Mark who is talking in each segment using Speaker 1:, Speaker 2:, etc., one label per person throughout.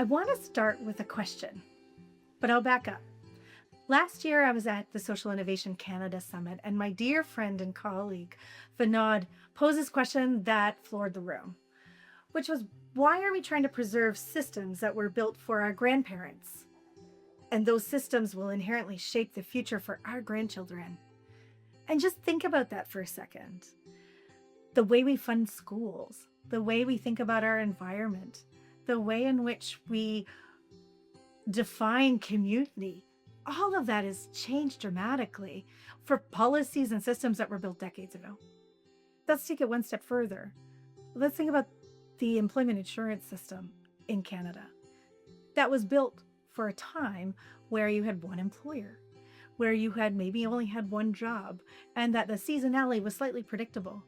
Speaker 1: I want to start with a question, but I'll back up. Last year, I was at the Social Innovation Canada Summit, and my dear friend and colleague, Vinod, posed this question that floored the room, which was, why are we trying to preserve systems that were built for our grandparents? And those systems will inherently shape the future for our grandchildren. And just think about that for a second. The way we fund schools, the way we think about our environment, the way in which we define community, all of that has changed dramatically for policies and systems that were built decades ago. Let's take it one step further. Let's think about the employment insurance system in Canada. That was built for a time where you had one employer, where you had maybe only had one job, and that the seasonality was slightly predictable.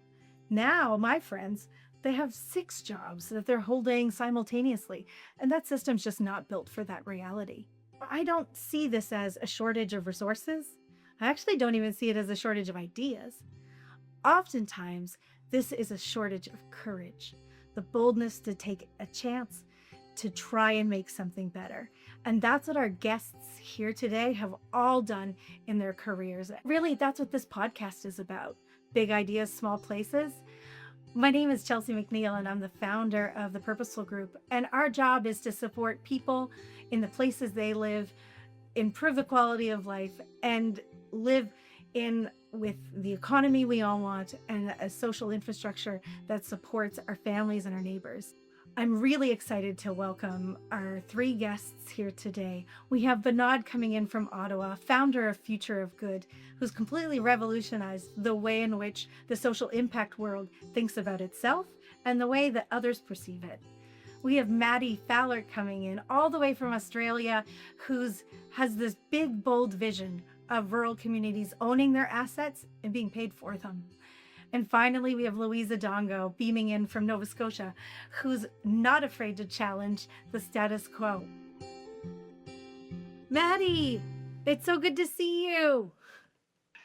Speaker 1: Now, my friends, they have 6 jobs that they're holding simultaneously, and that system's just not built for that reality. I don't see this as a shortage of resources. I actually don't even see it as a shortage of ideas. Oftentimes, this is a shortage of courage, the boldness to take a chance, to try and make something better. And that's what our guests here today have all done in their careers. Really, that's what this podcast is about. Big ideas, small places. My name is Chelsey MacNeil, and I'm the founder of the Purposeful Group. And our job is to support people in the places they live, improve the quality of life, and live in with the economy we all want and a social infrastructure that supports our families and our neighbors. I'm really excited to welcome our 3 guests here today. We have Vinod coming in from Ottawa, founder of Future of Good, who's completely revolutionized the way in which the social impact world thinks about itself and the way that others perceive it. We have Matt Pfahlert coming in all the way from Australia, has this big, bold vision of rural communities owning their assets and being paid for them. And finally, we have Louise Adongo beaming in from Nova Scotia, who's not afraid to challenge the status quo. Maddie, it's so good to see you.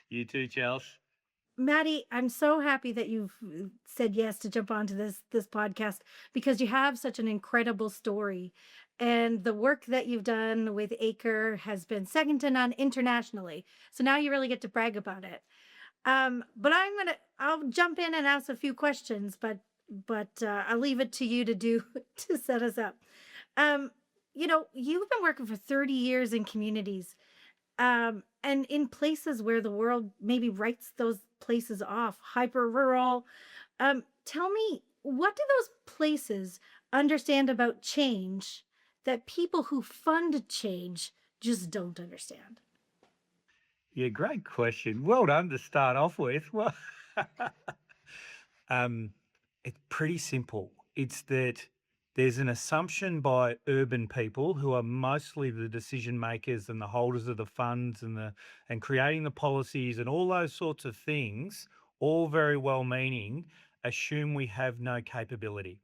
Speaker 2: You too, Chels.
Speaker 1: Maddie, I'm so happy that you've said yes to jump onto this podcast because you have such an incredible story. And the work that you've done with Acre has been second to none internationally. So now you really get to brag about it. But I'll jump in and ask a few questions, but I'll leave it to you to set us up. You've been working for 30 years in communities, and in places where the world maybe writes those places off, hyper rural. Tell me, what do those places understand about change that people who fund change just don't understand?
Speaker 2: Yeah, great question. Well done to start off with. Well, it's pretty simple. It's that there's an assumption by urban people who are mostly the decision makers and the holders of the funds and creating the policies and all those sorts of things, all very well meaning, assume we have no capability.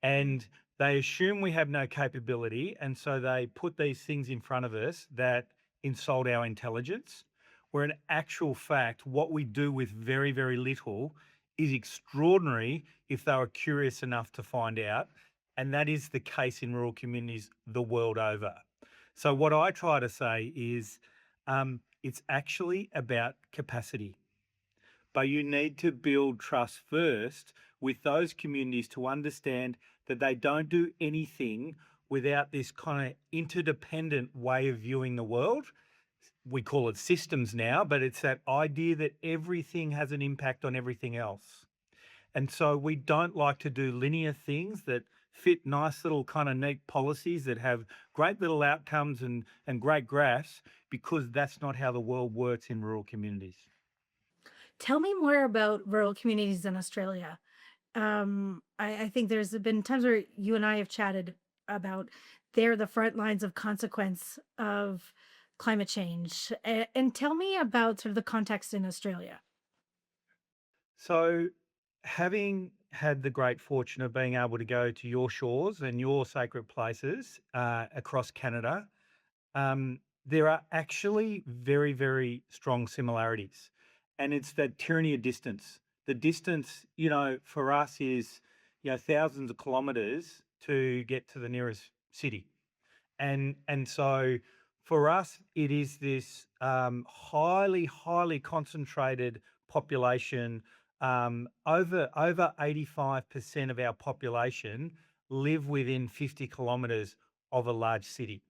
Speaker 2: And they assume we have no capability, and so they put these things in front of us that insult our intelligence, where in actual fact, what we do with very, very little is extraordinary if they were curious enough to find out. And that is the case in rural communities the world over. So what I try to say is it's actually about capacity. But you need to build trust first with those communities to understand that they don't do anything without this kind of interdependent way of viewing the world. We call it systems now, but it's that idea that everything has an impact on everything else. And so we don't like to do linear things that fit nice little kind of neat policies that have great little outcomes and great graphs, because that's not how the world works in rural communities.
Speaker 1: Tell me more about rural communities in Australia. I think there's been times where you and I have chatted about they're the front lines of consequence of climate change. And tell me about sort of the context in Australia.
Speaker 2: So, having had the great fortune of being able to go to your shores and your sacred places across Canada, there are actually very, very strong similarities. And it's that tyranny of distance. The distance, for us is, thousands of kilometres to get to the nearest city. And so for us, it is this highly concentrated population. Over 85% of our population live within 50 kilometres of a large city.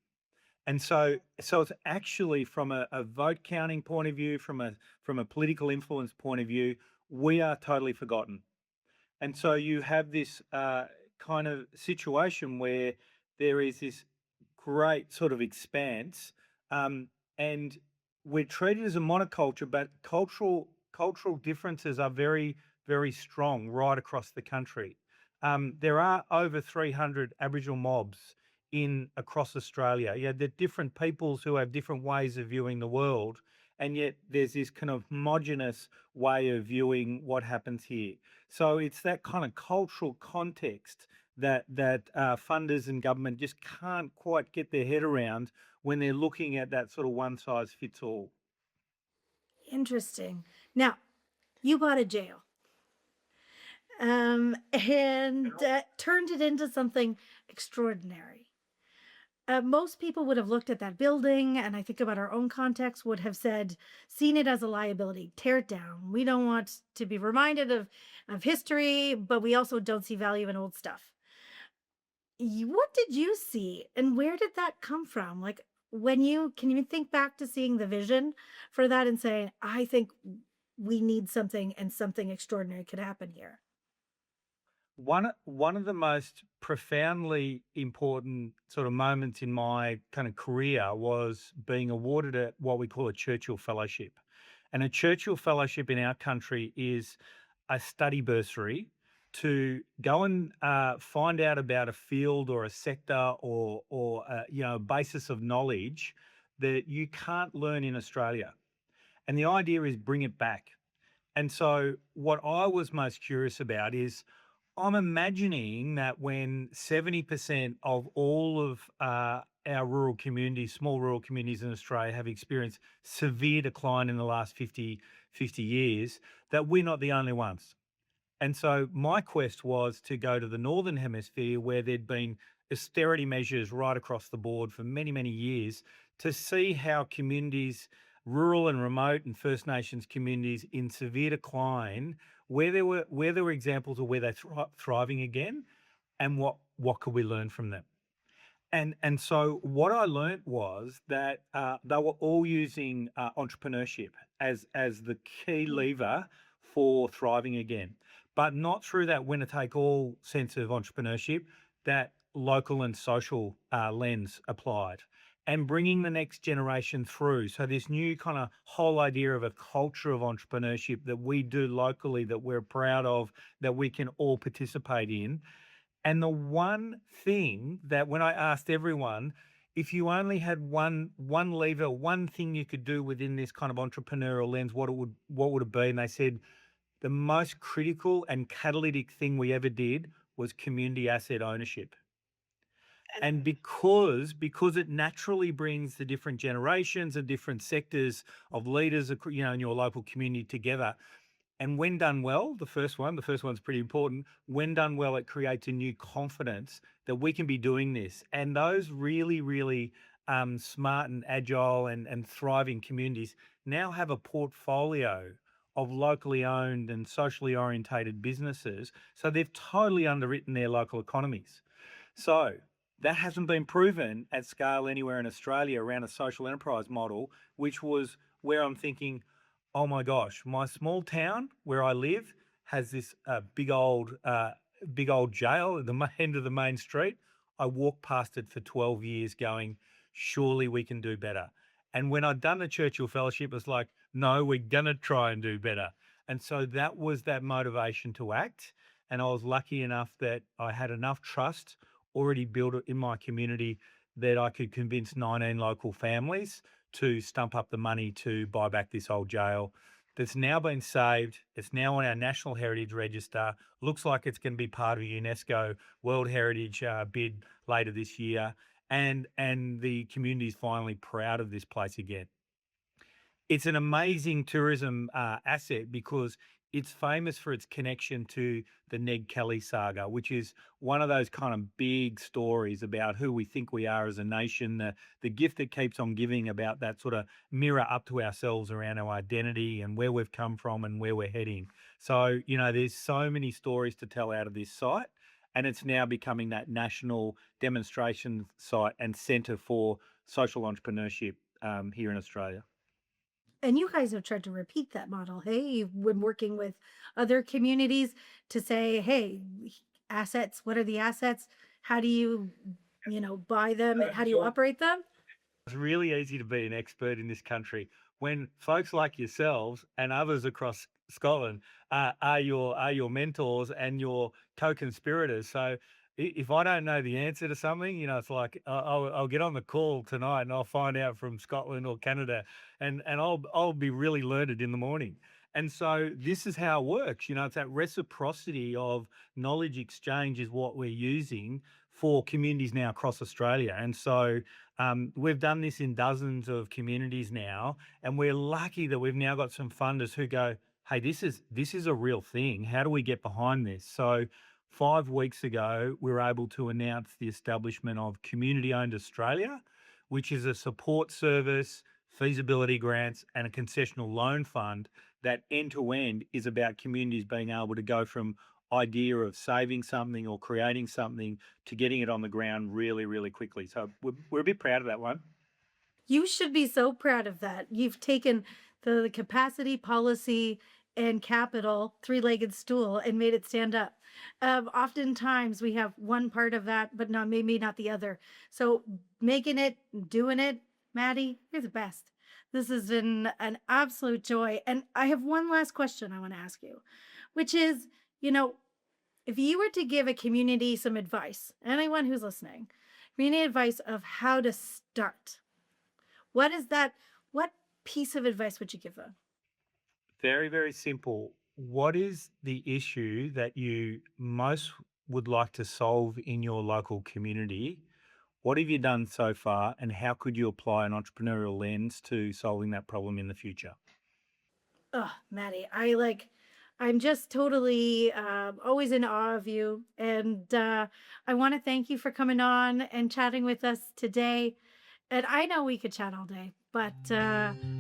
Speaker 2: And so it's actually from a vote counting point of view, from a political influence point of view, we are totally forgotten. And so you have this kind of situation where there is this great sort of expanse, um, and we're treated as a monoculture, but cultural differences are very strong right across the country. There are over 300 Aboriginal mobs in across Australia. Yeah, they're different peoples who have different ways of viewing the world, and yet there's this kind of homogenous way of viewing what happens here. So it's that kind of cultural context that funders and government just can't quite get their head around when they're looking at that sort of one size fits all.
Speaker 1: Interesting. Now, you bought a jail, and turned it into something extraordinary. Most people would have looked at that building, and I think about our own context, would have said, seen it as a liability, tear it down. We don't want to be reminded of history, but we also don't see value in old stuff. What did you see, and where did that come from? Like, when you can you think back to seeing the vision for that and saying, I think we need something and something extraordinary could happen here?
Speaker 2: One of the most profoundly important sort of moments in my kind of career was being awarded what we call a Churchill Fellowship. And a Churchill Fellowship in our country is a study bursary to go and find out about a field or a sector or a basis of knowledge that you can't learn in Australia. And the idea is bring it back. And so what I was most curious about is I'm imagining that when 70% of all of our rural communities, small rural communities in Australia, have experienced severe decline in the last 50 years, that we're not the only ones. And so my quest was to go to the Northern Hemisphere where there'd been austerity measures right across the board for many years to see how communities, rural and remote and First Nations communities in severe decline, where there were examples of where they're thriving again, and what could we learn from them. And so what I learnt was that they were all using entrepreneurship as the key lever for thriving again, but not through that winner take all sense of entrepreneurship. That local and social lens applied, and bringing the next generation through. So this new kind of whole idea of a culture of entrepreneurship that we do locally, that we're proud of, that we can all participate in. And the one thing that when I asked everyone, if you only had one lever, one thing you could do within this kind of entrepreneurial lens, what would it be? And they said the most critical and catalytic thing we ever did was community asset ownership. And because it naturally brings the different generations and different sectors of leaders, in your local community together, and when done well, the first one's pretty important. When done well, it creates a new confidence that we can be doing this. And those really smart and agile and thriving communities now have a portfolio of locally owned and socially orientated businesses. So they've totally underwritten their local economies. So that hasn't been proven at scale anywhere in Australia around a social enterprise model, which was where I'm thinking, oh my gosh, my small town where I live has this big old jail at the end of the main street. I walked past it for 12 years going, surely we can do better. And when I'd done the Churchill Fellowship, it was like, no, we're going to try and do better. And so that was that motivation to act. And I was lucky enough that I had enough trust already built in my community that I could convince 19 local families to stump up the money to buy back this old jail that's now been saved. It's now on our National Heritage Register. Looks like it's going to be part of a UNESCO World Heritage bid later this year. And the community is finally proud of this place again. It's an amazing tourism asset because it's famous for its connection to the Ned Kelly saga, which is one of those kind of big stories about who we think we are as a nation, the gift that keeps on giving, about that sort of mirror up to ourselves around our identity and where we've come from and where we're heading. So, there's so many stories to tell out of this site, and it's now becoming that national demonstration site and centre for social entrepreneurship here in Australia.
Speaker 1: And you guys have tried to repeat that model. Hey, you've been working with other communities to say, hey, assets, what are the assets? How do you, buy them and how do you operate them?
Speaker 2: It's really easy to be an expert in this country when folks like yourselves and others across Scotland are your mentors and your co-conspirators. So if I don't know the answer to something, it's like I'll get on the call tonight and I'll find out from Scotland or Canada, and I'll be really learned in the morning. And so this is how it works. It's that reciprocity of knowledge exchange is what we're using for communities now across Australia. And so we've done this in dozens of communities now, and we're lucky that we've now got some funders who go, "Hey, this is a real thing. How do we get behind this?" So 5 weeks ago, we were able to announce the establishment of Community Owned Australia, which is a support service, feasibility grants, and a concessional loan fund that end to end is about communities being able to go from idea of saving something or creating something to getting it on the ground really, really quickly. So we're a bit proud of that one.
Speaker 1: You should be so proud of that. You've taken the capacity, policy, and capital three-legged stool and made it stand up. Oftentimes we have one part of that, but not maybe not the other. So making it, doing it, Maddie, you're the best. This has been an absolute joy. And I have one last question I want to ask you, which is, you know, if you were to give a community some advice, anyone who's listening, community advice of how to start, what is that? What piece of advice would you give them?
Speaker 2: Very, very simple. What is the issue that you most would like to solve in your local community? What have you done so far, and how could you apply an entrepreneurial lens to solving that problem in the future?
Speaker 1: Oh, Maddie, I'm just totally always in awe of you. And I want to thank you for coming on and chatting with us today. And I know we could chat all day, but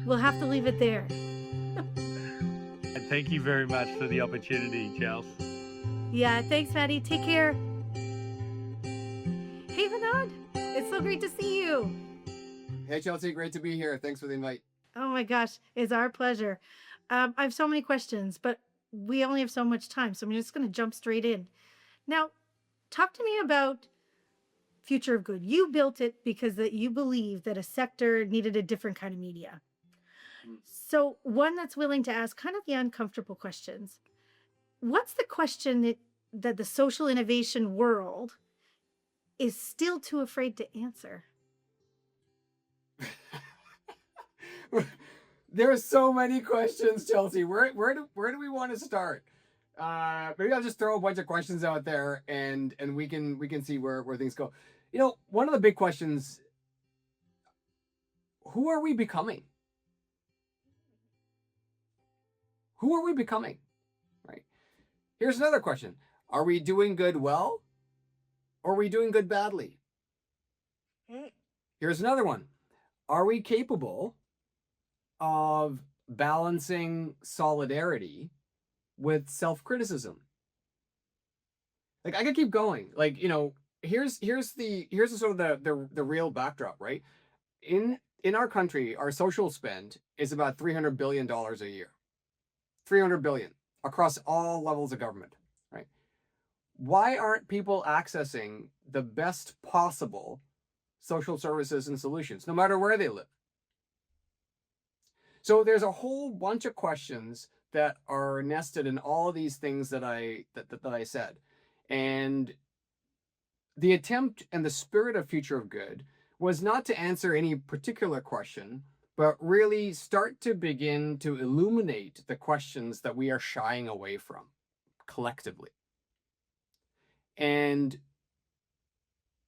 Speaker 1: we'll have to leave it there.
Speaker 2: And thank you very much for the opportunity, Charles.
Speaker 1: Yeah, thanks, Maddie. Take care. Hey, Vinod, it's so great to see you.
Speaker 3: Hey, Chelsey, great to be here. Thanks for the invite.
Speaker 1: Oh my gosh, it's our pleasure. I have so many questions, but we only have so much time, so I'm just going to jump straight in. Now, talk to me about Future of Good. You built it because that you believe that a sector needed a different kind of media. So, one that's willing to ask kind of the uncomfortable questions. What's the question that the social innovation world is still too afraid to answer?
Speaker 3: There are so many questions, Chelsey. Where do we want to start? Maybe I'll just throw a bunch of questions out there, and we can see where things go. One of the big questions: who are we becoming? Who are we becoming? Right. Here's another question: are we doing good well, or are we doing good badly? Here's another one: are we capable of balancing solidarity with self-criticism? Like, I could keep going. Here's the sort of the real backdrop, right? In our country, our social spend is about $300 billion a year. 300 billion across all levels of government, right? Why aren't people accessing the best possible social services and solutions, no matter where they live? So there's a whole bunch of questions that are nested in all of these things that I said. And the attempt and the spirit of Future of Good was not to answer any particular question, but really start to begin to illuminate the questions that we are shying away from collectively. And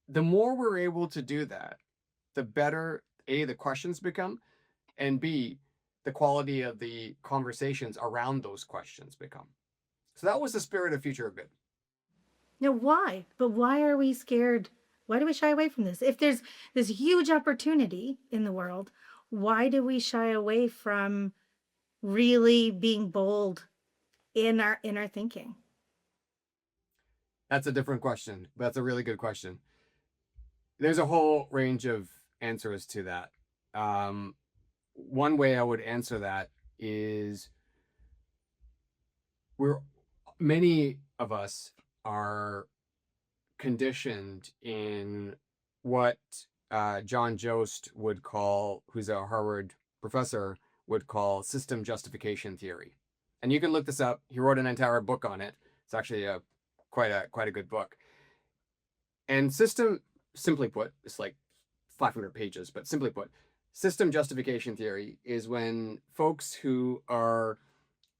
Speaker 3: the more we're able to do that, the better, A, the questions become, and B, the quality of the conversations around those questions become. So that was the spirit of Future of Good.
Speaker 1: Now, why? But why are we scared? Why do we shy away from this? If there's this huge opportunity in the world, why do we shy away from really being bold in our thinking?
Speaker 3: That's a different question. That's a really good question. There's a whole range of answers to that. One way I would answer that is many of us are conditioned in what John Jost would call, who's a Harvard professor, would call system justification theory. And you can look this up. He wrote an entire book on it. It's actually quite a good book. And simply put, it's like 500 pages, but simply put, system justification theory is when folks who are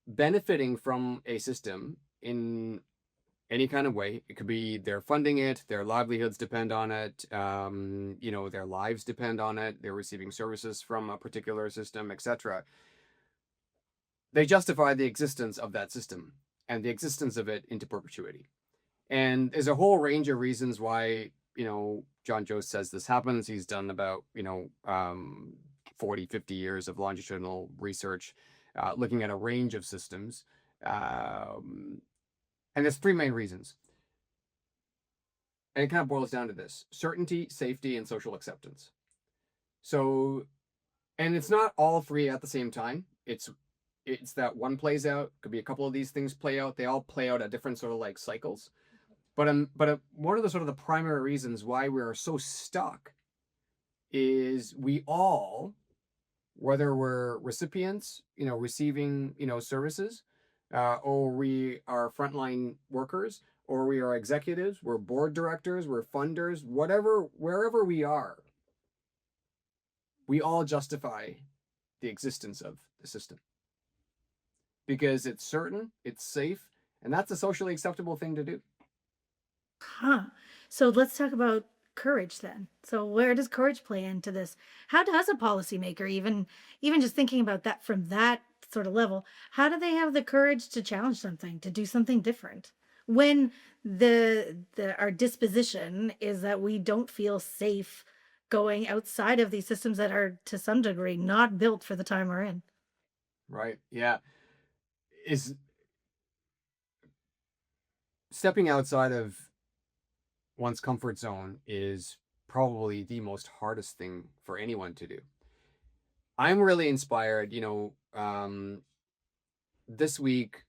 Speaker 3: benefiting from a system in any kind of way, it could be they're funding it, their livelihoods depend on it, their lives depend on it, they're receiving services from a particular system, etc. They justify the existence of that system and the existence of it into perpetuity. And there's a whole range of reasons why, John Jost says this happens. He's done about, 40, 50 years of longitudinal research looking at a range of systems. And there's three main reasons. And it kind of boils down to this: certainty, safety, and social acceptance. So, and it's not all three at the same time. It's that one plays out, could be a couple of these things play out. They all play out at different sort of like cycles. But one of the sort of the primary reasons why we are so stuck is we all, whether we're recipients, receiving, services, or we are frontline workers, or we are executives, we're board directors, we're funders, wherever we are, we all justify the existence of the system because it's certain, it's safe, and that's a socially acceptable thing to do.
Speaker 1: Huh. So let's talk about courage then. So where does courage play into this? How does a policymaker, even just thinking about that from that sort of level, how do they have the courage to challenge something, to do something different, when our disposition is that we don't feel safe going outside of these systems that are to some degree not built for the time we're in?
Speaker 3: Right. Yeah. Is stepping outside of one's comfort zone is probably the most hardest thing for anyone to do. I'm really inspired. This week,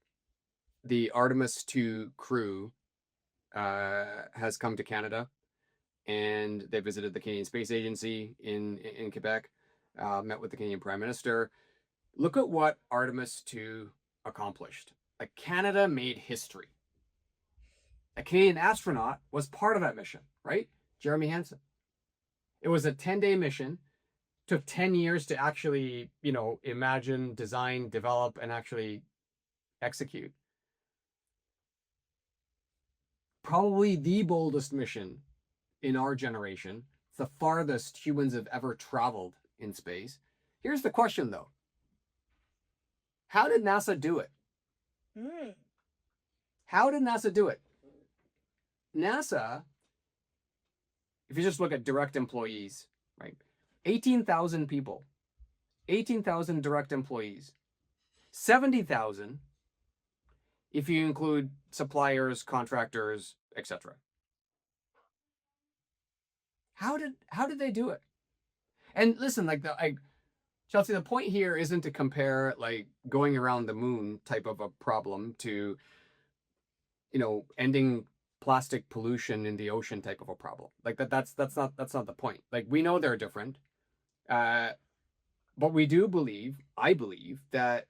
Speaker 3: the Artemis 2 crew has come to Canada, and they visited the Canadian Space Agency in Quebec, met with the Canadian Prime Minister. Look at what Artemis 2 accomplished. Like, Canada made history. A Canadian astronaut was part of that mission, right? Jeremy Hansen. It was a 10-day mission. Took 10 years to actually, imagine, design, develop, and actually execute. Probably the boldest mission in our generation. It's the farthest humans have ever traveled in space. Here's the question, though. How did NASA do it? How did NASA do it? NASA, if you just look at direct employees, right? 18,000 people, 18,000 direct employees, 70,000 if you include suppliers, contractors, etc. How did they do it? And listen, Chelsey, the point here isn't to compare like going around the moon type of a problem to, ending plastic pollution in the ocean type of a problem. Like that's not the point. Like, we know they're different. But I believe that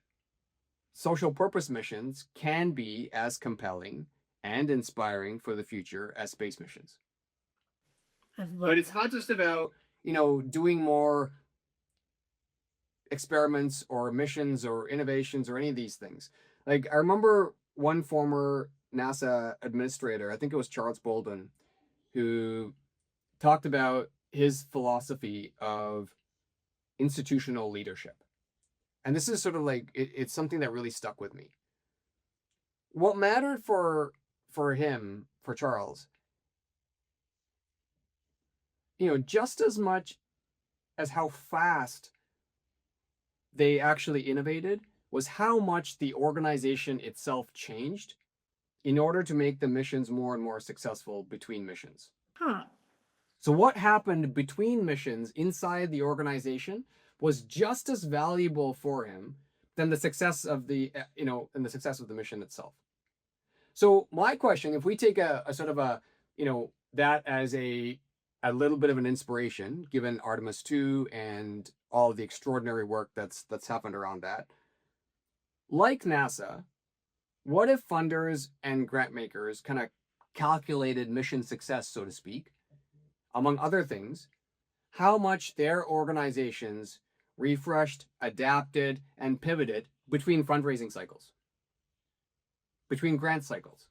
Speaker 3: social purpose missions can be as compelling and inspiring for the future as space missions. But it's not just about, doing more experiments or missions or innovations or any of these things. Like, I remember one former NASA administrator, I think it was Charles Bolden, who talked about his philosophy of institutional leadership. and this is sort of like it's something that really stuck with me. What mattered for him, for Charles, just as much as how fast they actually innovated, was how much the organization itself changed in order to make the missions more and more successful between missions.
Speaker 1: Huh.
Speaker 3: So what happened between missions inside the organization was just as valuable for him than the success of the mission itself. So my question, if we take a sort of a, that as a little bit of an inspiration, given Artemis 2 and all of the extraordinary work that's happened around that, like NASA, what if funders and grant makers kind of calculated mission success, so to speak, among other things, how much their organizations refreshed, adapted, and pivoted between fundraising cycles, between grant cycles?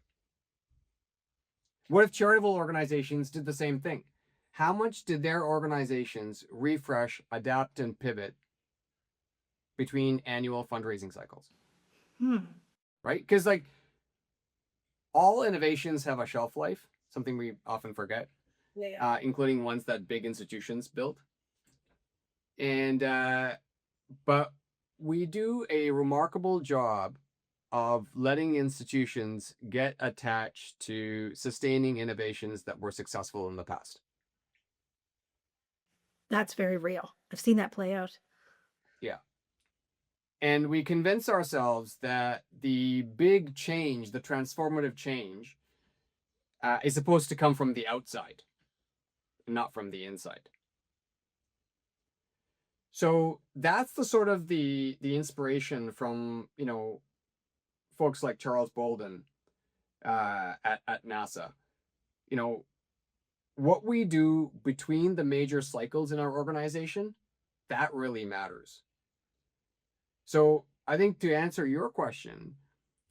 Speaker 3: What if charitable organizations did the same thing? How much did their organizations refresh, adapt, and pivot between annual fundraising cycles? Right? Because like all innovations have a shelf life, something we often forget, including ones that big institutions built. And but we do a remarkable job of letting institutions get attached to sustaining innovations that were successful in the past.
Speaker 1: That's very real. I've seen that play out.
Speaker 3: Yeah. And we convince ourselves that the big change, the transformative change, is supposed to come from the outside, not from the inside. So that's the sort of the inspiration from, folks like Charles Bolden at NASA. What we do between the major cycles in our organization, that really matters. So I think to answer your question,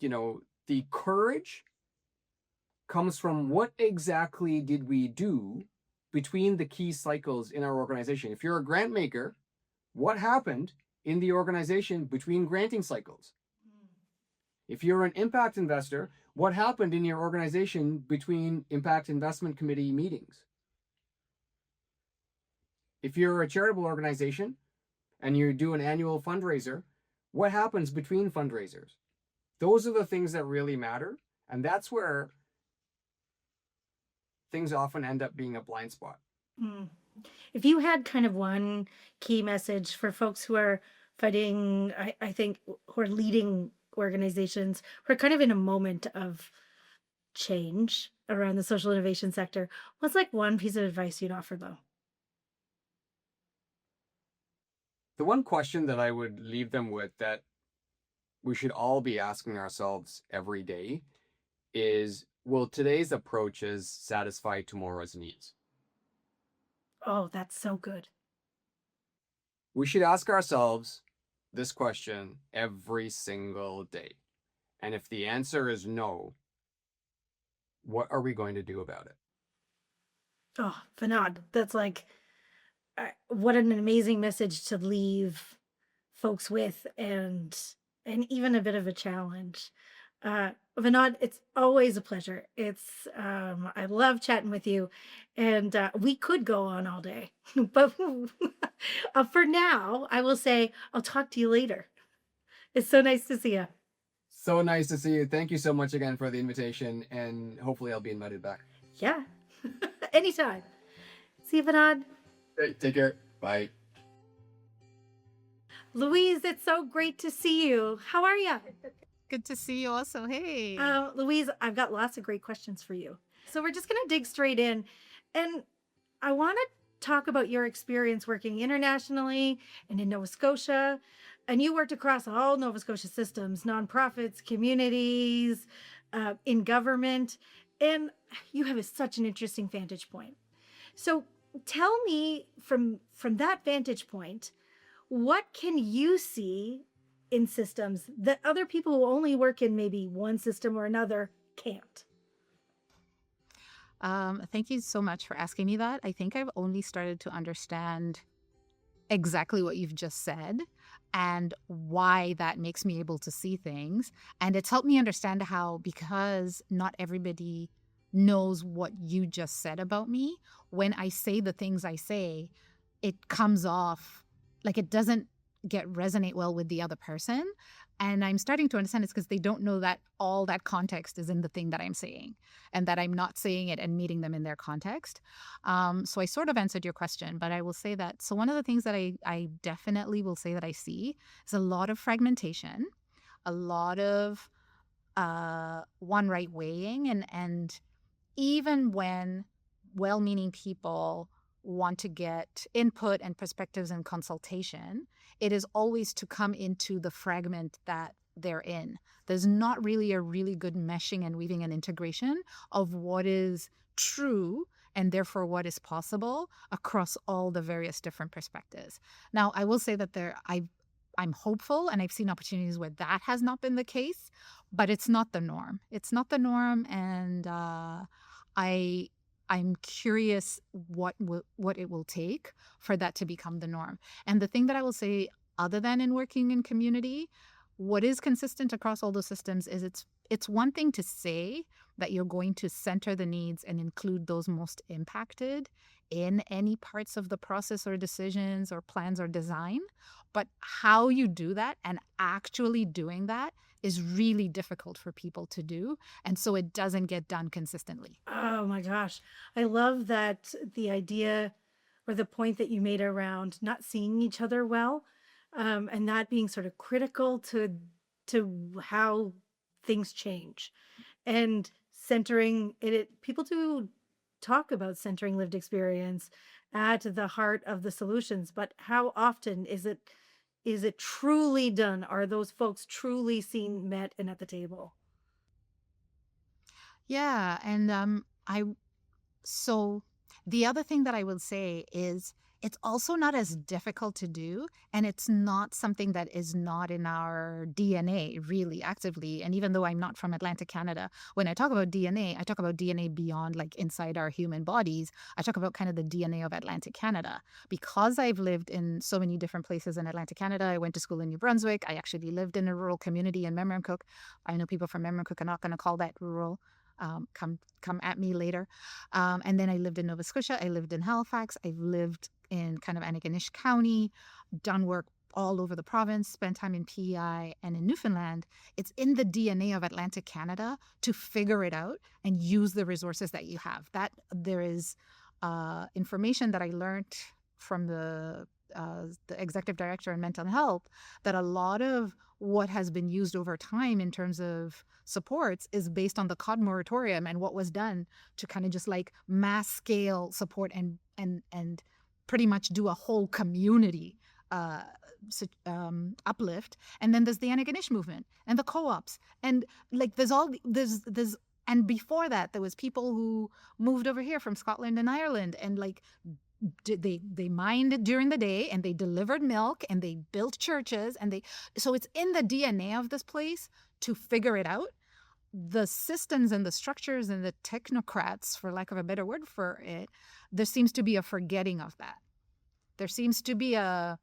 Speaker 3: the courage comes from what exactly did we do between the key cycles in our organization. If you're a grant maker, what happened in the organization between granting cycles? If you're an impact investor, what happened in your organization between impact investment committee meetings? If you're a charitable organization and you do an annual fundraiser, what happens between fundraisers? Those are the things that really matter. And that's where things often end up being a blind spot.
Speaker 1: If you had kind of one key message for folks who are fighting, I think, who are leading organizations, who are kind of in a moment of change around the social innovation sector, what's like one piece of advice you'd offer them?
Speaker 3: The one question that I would leave them with that we should all be asking ourselves every day is, will today's approaches satisfy tomorrow's needs?
Speaker 1: Oh, that's so good.
Speaker 3: We should ask ourselves this question every single day. And if the answer is no, what are we going to do about it?
Speaker 1: Oh, Vinod, that's like, what an amazing message to leave folks with, and even a bit of a challenge. Vinod, it's always a pleasure. I love chatting with you, and we could go on all day, but for now, I will say I'll talk to you later. It's so nice to see you.
Speaker 3: So nice to see you. Thank you so much again for the invitation, and hopefully I'll be invited back.
Speaker 1: Yeah, anytime. See you, Vinod.
Speaker 3: Hey, take care. Bye.
Speaker 1: Louise, it's so great to see you. How are you?
Speaker 4: Good to see you also. Hey.
Speaker 1: Louise, I've got lots of great questions for you. So we're just going to dig straight in. And I want to talk about your experience working internationally and in Nova Scotia. And you worked across all Nova Scotia systems, nonprofits, communities, in government. And you have such an interesting vantage point. So tell me from that vantage point, what can you see in systems that other people who only work in maybe one system or another can't?
Speaker 4: Thank you so much for asking me that. I think I've only started to understand exactly what you've just said and why that makes me able to see things. And it's helped me understand how, because not everybody knows what you just said about me, when I say the things I say, it comes off like it doesn't resonate well with the other person. And I'm starting to understand it's because they don't know that all that context is in the thing that I'm saying, and that I'm not saying it and meeting them in their context. So I sort of answered your question, but I will say that, so one of the things that I definitely will say that I see is a lot of fragmentation, a lot of one right weighing, and even when well-meaning people want to get input and perspectives and consultation, it is always to come into the fragment that they're in. There's not really a really good meshing and weaving and integration of what is true and therefore what is possible across all the various different perspectives. Now, I will say that I'm hopeful, and I've seen opportunities where that has not been the case, but it's not the norm. It's not the norm, and I'm curious what it will take for that to become the norm. And the thing that I will say, other than in working in community, what is consistent across all those systems is it's one thing to say that you're going to center the needs and include those most impacted in any parts of the process or decisions or plans or design, but how you do that and actually doing that is really difficult for people to do. And so it doesn't get done consistently.
Speaker 1: Oh my gosh. I love that the idea or the point that you made around not seeing each other well, and that being sort of critical to how things change and centering people do talk about centering lived experience at the heart of the solutions, but how often is it truly done? Are those folks truly seen, met, and at the table?
Speaker 4: Yeah, and so the other thing that I will say is it's also not as difficult to do, and it's not something that is not in our DNA really actively. And even though I'm not from Atlantic Canada, when I talk about DNA, I talk about DNA beyond like inside our human bodies. I talk about kind of the DNA of Atlantic Canada. Because I've lived in so many different places in Atlantic Canada, I went to school in New Brunswick. I actually lived in a rural community in Memramcook. I know people from Memramcook are not going to call that rural. Come at me later. And then I lived in Nova Scotia. I lived in Halifax. I've lived in kind of Antigonish County, done work all over the province, spent time in PEI and in Newfoundland. It's in the DNA of Atlantic Canada to figure it out and use the resources that you have. That there is information that I learned from the executive director in mental health, that a lot of what has been used over time in terms of supports is based on the COD moratorium and what was done to kind of just like mass scale support and pretty much do a whole community uplift. And then there's the Antigonish movement and the co-ops, and like there's and before that there was people who moved over here from Scotland and Ireland, and like they mined during the day and they delivered milk and they built churches, and so it's in the DNA of this place to figure it out. The systems and the structures and the technocrats, for lack of a better word for it, there seems to be a forgetting of that. There seems to be a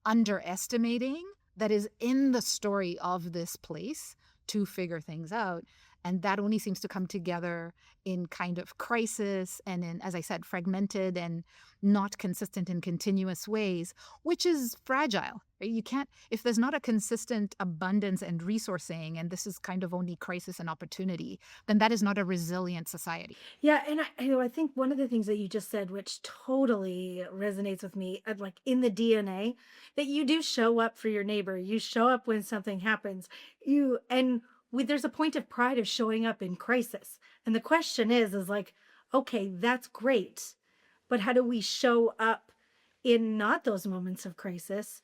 Speaker 4: underestimating that is in the story of this place to figure things out. And that only seems to come together in kind of crisis and in, as I said, fragmented and not consistent in continuous ways, which is fragile. Right? You can't, if there's not a consistent abundance and resourcing, and this is kind of only crisis and opportunity, then that is not a resilient society.
Speaker 1: Yeah, and I think one of the things that you just said, which totally resonates with me, like in the DNA, that you do show up for your neighbor. You show up when something happens. There's a point of pride of showing up in crisis. And the question is like, okay, that's great, but how do we show up in not those moments of crisis?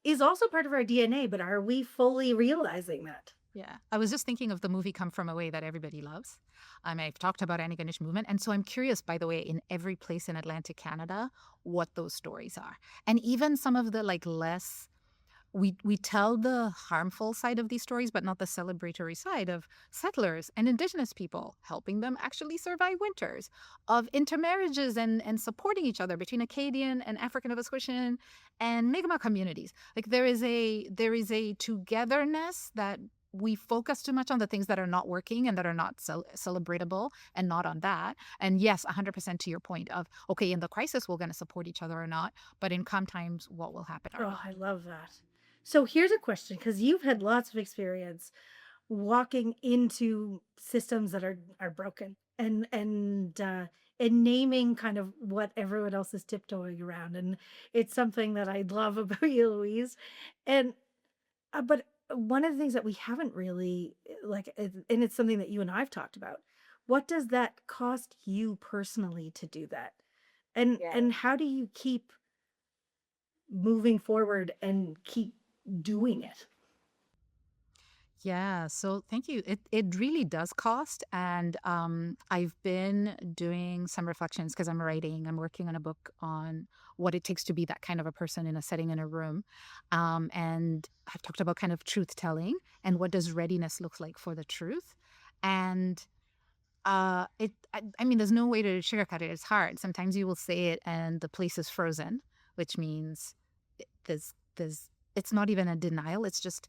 Speaker 1: Is also part of our DNA, but are we fully realizing that?
Speaker 4: Yeah. I was just thinking of the movie Come From Away that everybody loves. I've talked about Antigonish movement. And so I'm curious, by the way, in every place in Atlantic Canada, what those stories are. And even some of the like less we tell the harmful side of these stories, but not the celebratory side of settlers and indigenous people helping them actually survive winters, of intermarriages and supporting each other between Acadian and African Nova Scotian and Mi'kmaq communities. Like there is a togetherness that we focus too much on the things that are not working and that are not celebratable, and not on that. And yes, 100% to your point of, okay, in the crisis, we're going to support each other or not, but in calm times, what will happen or
Speaker 1: Oh,
Speaker 4: not.
Speaker 1: I love that. So here's a question, because you've had lots of experience walking into systems that are broken, and naming kind of what everyone else is tiptoeing around, and it's something that I love about you, Louise. And but one of the things that we haven't really and it's something that you and I've talked about. What does that cost you personally to do that? And how do you keep moving forward and keep doing it?
Speaker 4: Yeah, so thank you. It really does cost, and I've been doing some reflections because I'm working on a book on what it takes to be that kind of a person in a setting in a room, and I've talked about kind of truth telling and what does readiness look like for the truth, and I mean, there's no way to sugarcoat it. It's hard. Sometimes you will say it and the place is frozen, which means there's it's not even a denial. It's just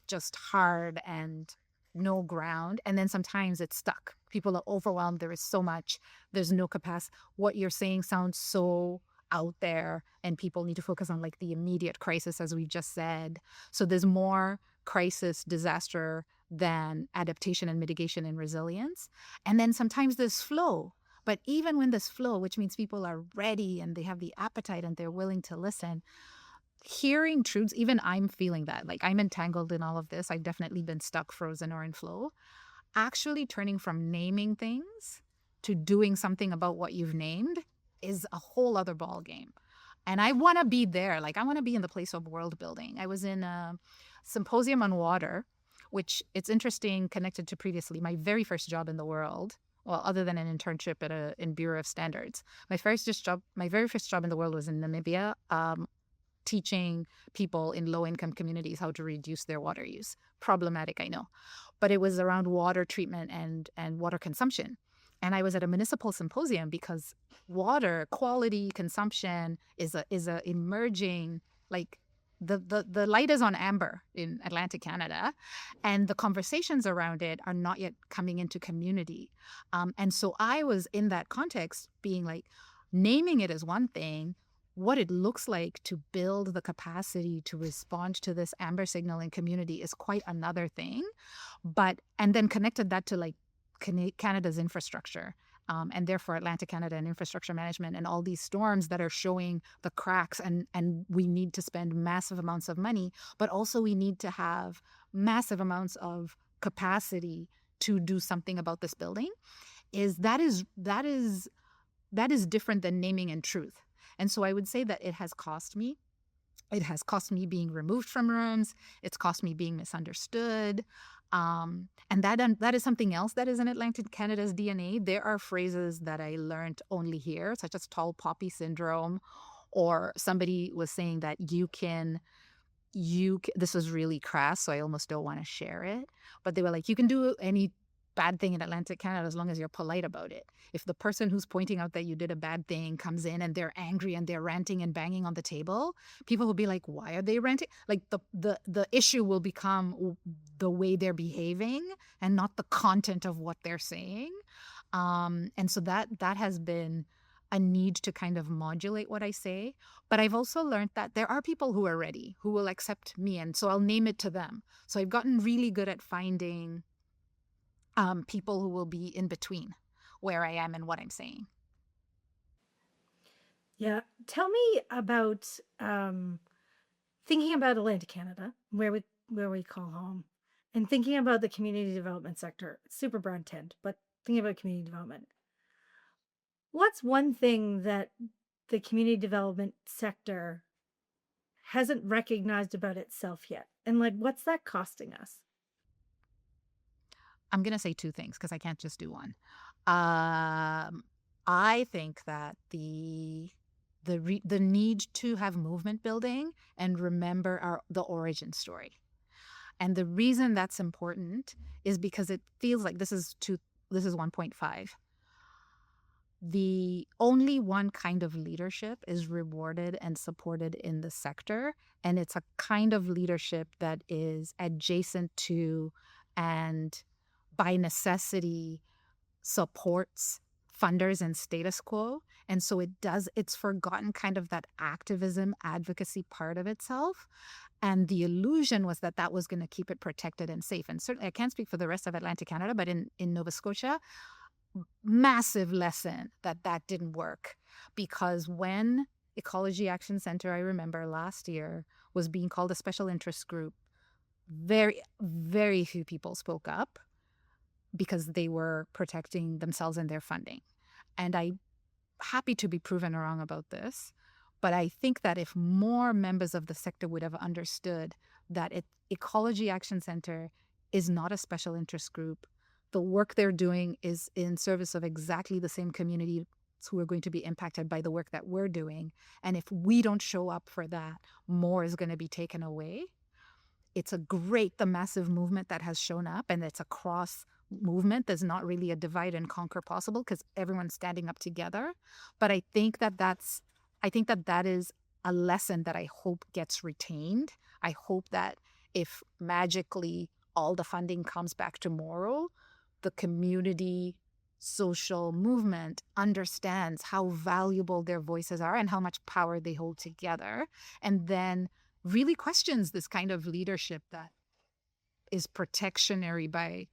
Speaker 4: just hard and no ground. And then sometimes it's stuck. People are overwhelmed. There is so much. There's no capacity. What you're saying sounds so out there, and people need to focus on the immediate crisis, as we've just said. So there's more crisis, disaster than adaptation and mitigation and resilience. And then sometimes there's flow. But even when there's flow, which means people are ready and they have the appetite and they're willing to listen, hearing truths, even I'm feeling that. Like I'm entangled in all of this. I've definitely been stuck, frozen, or in flow. Actually turning from naming things to doing something about what you've named is a whole other ball game. And I want to be there. I want to be in the place of world building. I was in a symposium on water, which it's interesting, connected to previously my very first job in the world. Well, other than an internship in Bureau of Standards, my very first job in the world was in Namibia, teaching people in low-income communities how to reduce their water use. Problematic, I know, but it was around water treatment and water consumption. And I was at a municipal symposium because water quality consumption is a emerging, the light is on amber in Atlantic Canada, and the conversations around it are not yet coming into community. And so I was in that context being naming it as one thing. What it looks like to build the capacity to respond to this amber signal in community is quite another thing. And then connected that to Canada's infrastructure, and therefore Atlantic Canada and infrastructure management and all these storms that are showing the cracks, and we need to spend massive amounts of money, but also we need to have massive amounts of capacity to do something about this building. That is different than naming and truth. And so I would say that it has cost me. It has cost me being removed from rooms. It's cost me being misunderstood. And that is something else that is in Atlantic Canada's DNA. There are phrases that I learned only here, such as tall poppy syndrome, or somebody was saying that this was really crass, so I almost don't want to share it. But they were like, you can do any bad thing in Atlantic Canada as long as you're polite about it. If the person who's pointing out that you did a bad thing comes in and they're angry and they're ranting and banging on the table, people will be like, why are they ranting? The issue will become the way they're behaving and not the content of what they're saying. And so that has been a need to kind of modulate what I say. But I've also learned that there are people who are ready, who will accept me. And so I'll name it to them. So I've gotten really good at finding people who will be in between where I am and what I'm saying.
Speaker 1: Yeah. Tell me about thinking about Atlantic Canada, where we call home, and thinking about the community development sector. It's super broad tent, but thinking about community development. What's one thing that the community development sector hasn't recognized about itself yet? And what's that costing us?
Speaker 4: I'm going to say two things because I can't just do one. I think that the the need to have movement building and remember the origin story. And the reason that's important is because it feels like this is 1.5. The only one kind of leadership is rewarded and supported in the sector, and it's a kind of leadership that is adjacent to and by necessity supports funders and status quo. And so it's forgotten kind of that activism, advocacy part of itself. And the illusion was that was going to keep it protected and safe. And certainly I can't speak for the rest of Atlantic Canada, but in Nova Scotia, massive lesson that didn't work, because when Ecology Action Centre, I remember last year, was being called a special interest group, very, very few people spoke up because they were protecting themselves and their funding. And I'm happy to be proven wrong about this, but I think that if more members of the sector would have understood that Ecology Action Centre is not a special interest group, the work they're doing is in service of exactly the same communities who are going to be impacted by the work that we're doing. And if we don't show up for that, more is going to be taken away. It's the massive movement that has shown up, and it's a cross movement. There's not really a divide and conquer possible because everyone's standing up together. But I think that is a lesson that I hope gets retained. I hope that if magically all the funding comes back tomorrow, the community social movement understands how valuable their voices are and how much power they hold together, and then really questions this kind of leadership that is protectionary by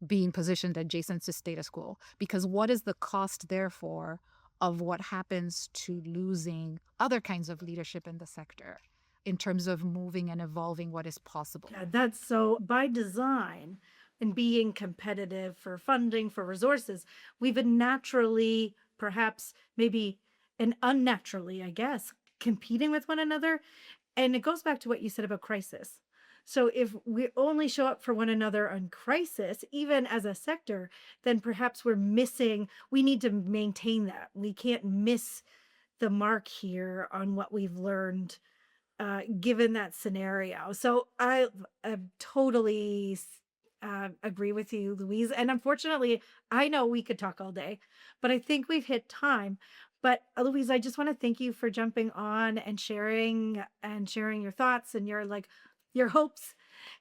Speaker 4: being positioned adjacent to status quo. Because what is the cost, therefore, of what happens to losing other kinds of leadership in the sector in terms of moving and evolving what is possible?
Speaker 1: Yeah, that's so by design. And being competitive for funding, for resources, we've been naturally, perhaps maybe, and unnaturally, I guess, competing with one another. And it goes back to what you said about crisis. So if we only show up for one another on crisis, even as a sector, then perhaps we need to maintain that. We can't miss the mark here on what we've learned, given that scenario. So I totally agree with you, Louise. And unfortunately, I know we could talk all day, but I think we've hit time. But Louise, I just want to thank you for jumping on and sharing your thoughts and your hopes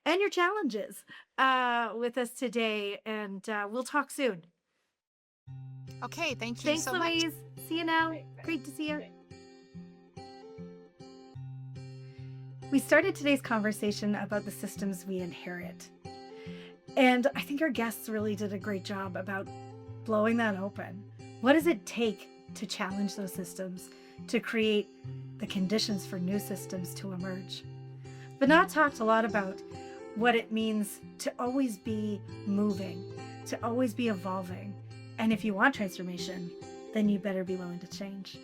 Speaker 1: and your challenges with us today. And we'll talk soon.
Speaker 4: Okay, thank you
Speaker 1: Thanks,
Speaker 4: so
Speaker 1: Louise.
Speaker 4: much.
Speaker 1: See you now. Great to see you. We started today's conversation about the systems we inherit. And I think our guests really did a great job about blowing that open. What does it take to challenge those systems, to create the conditions for new systems to emerge? Vinod talked a lot about what it means to always be moving, to always be evolving. And if you want transformation, then you better be willing to change.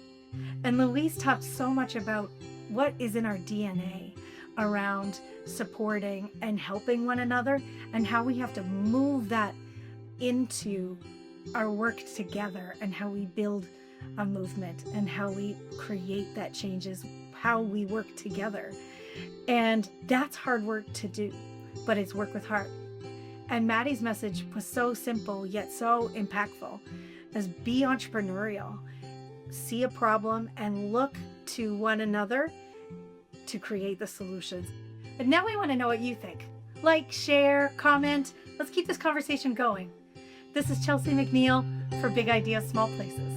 Speaker 1: And Louise talked so much about what is in our DNA around supporting and helping one another, and how we have to move that into our work together, and how we build a movement, and how we create that changes, how we work together. And that's hard work to do, but it's work with heart. And Maddie's message was so simple yet so impactful, as be entrepreneurial, see a problem and look to one another to create the solutions. And now we want to know what you think. Like, share, comment. Let's keep this conversation going. This is Chelsey MacNeil for Big Ideas, Small Places.